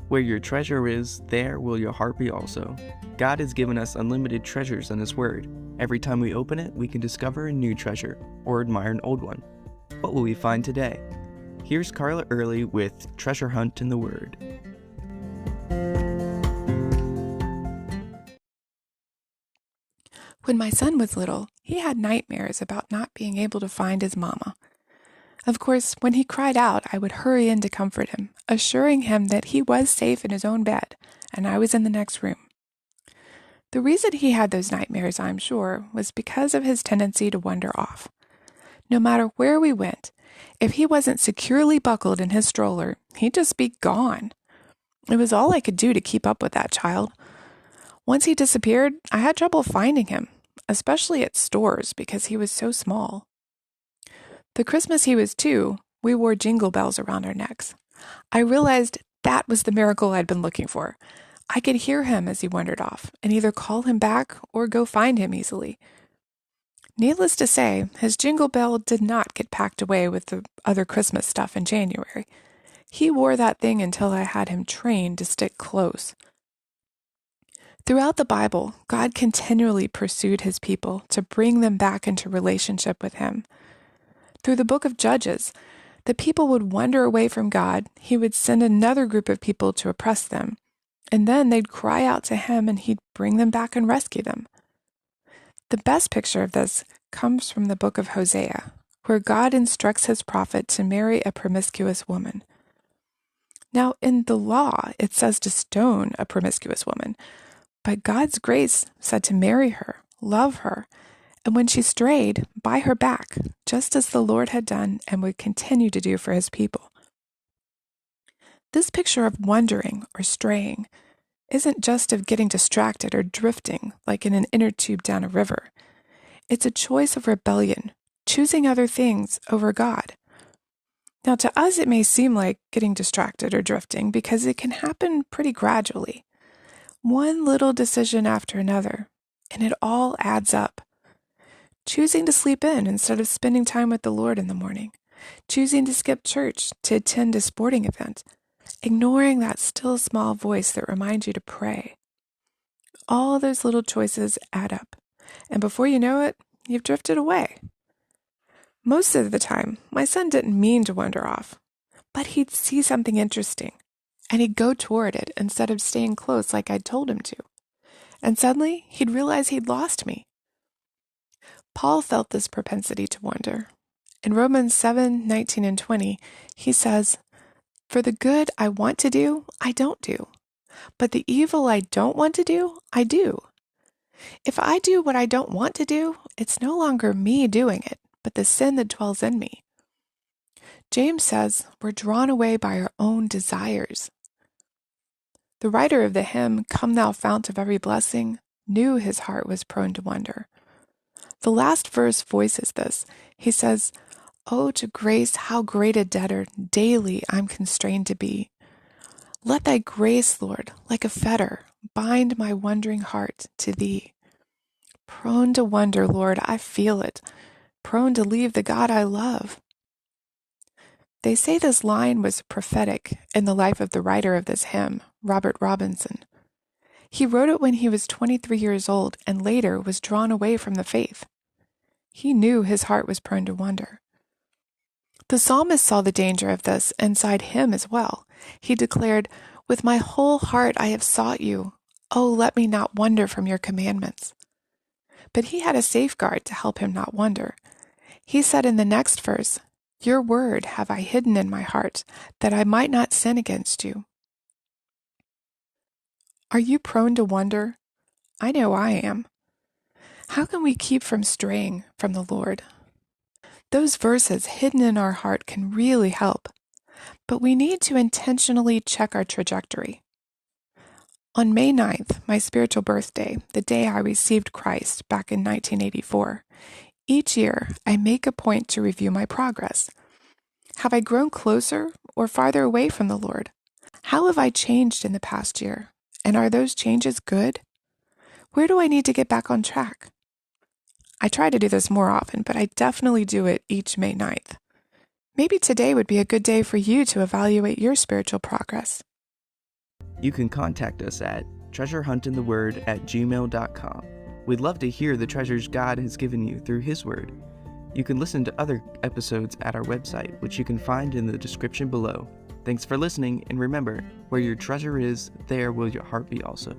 Where your treasure is, there will your heart be also. God has given us unlimited treasures in His Word. Every time we open it, we can discover a new treasure or admire an old one. What will we find today? Here's Carla Early with Treasure Hunt in the Word. When my son was little, he had nightmares about not being able to find his mama. Of course, when he cried out, I would hurry in to comfort him, assuring him that he was safe in his own bed, and I was in the next room. The reason he had those nightmares, I'm sure, was because of his tendency to wander off. No matter where we went, if he wasn't securely buckled in his stroller, he'd just be gone. It was all I could do to keep up with that child. Once he disappeared, I had trouble finding him, especially at stores because he was so small. The Christmas he was 2, we wore jingle bells around our necks. I realized that was the miracle I'd been looking for. I could hear him as he wandered off and either call him back or go find him easily. Needless to say, his jingle bell did not get packed away with the other Christmas stuff in January. He wore that thing until I had him trained to stick close. Throughout the Bible, God continually pursued His people to bring them back into relationship with Him. Through the book of Judges, the people would wander away from God. He would send another group of people to oppress them, and then they'd cry out to Him and He'd bring them back and rescue them. The best picture of this comes from the book of Hosea, where God instructs His prophet to marry a promiscuous woman. Now, in the law, it says to stone a promiscuous woman, but God's grace said to marry her, love her, and when she strayed, buy her back, just as the Lord had done and would continue to do for His people. This picture of wandering or straying isn't just of getting distracted or drifting like in an inner tube down a river. It's a choice of rebellion, choosing other things over God. Now, to us, it may seem like getting distracted or drifting because it can happen pretty gradually. One little decision after another, and it all adds up. Choosing to sleep in instead of spending time with the Lord in the morning. Choosing to skip church to attend a sporting event. Ignoring that still small voice that reminds you to pray. All those little choices add up, and before you know it, you've drifted away. Most of the time, my son didn't mean to wander off, but he'd see something interesting, and he'd go toward it instead of staying close like I'd told him to. And suddenly, he'd realize he'd lost me. Paul felt this propensity to wander. In Romans 7:19 and 20, he says, "For the good I want to do, I don't do. But the evil I don't want to do, I do. If I do what I don't want to do, it's no longer me doing it, but the sin that dwells in me." James says we're drawn away by our own desires. The writer of the hymn, "Come Thou Fount of Every Blessing," knew his heart was prone to wander. The last verse voices this. He says, "Oh, to grace, how great a debtor daily I'm constrained to be. Let Thy grace, Lord, like a fetter, bind my wandering heart to Thee." Prone to wander, Lord, I feel it. Prone to leave the God I love. They say this line was prophetic in the life of the writer of this hymn, Robert Robinson. He wrote it when he was 23 years old and later was drawn away from the faith. He knew his heart was prone to wander. The psalmist saw the danger of this inside him as well. He declared, "With my whole heart I have sought you. Oh, let me not wander from your commandments." But he had a safeguard to help him not wander. He said in the next verse, "Your word have I hidden in my heart, that I might not sin against you." Are you prone to wander? I know I am. How can we keep from straying from the Lord? Those verses hidden in our heart can really help, but we need to intentionally check our trajectory. On May 9th, my spiritual birthday, the day I received Christ back in 1984, each year I make a point to review my progress. Have I grown closer or farther away from the Lord? How have I changed in the past year? And are those changes good? Where do I need to get back on track? I try to do this more often, but I definitely do it each May 9th. Maybe today would be a good day for you to evaluate your spiritual progress. You can contact us at treasurehuntintheword@gmail.com. We'd love to hear the treasures God has given you through His Word. You can listen to other episodes at our website, which you can find in the description below. Thanks for listening, and remember, where your treasure is, there will your heart be also.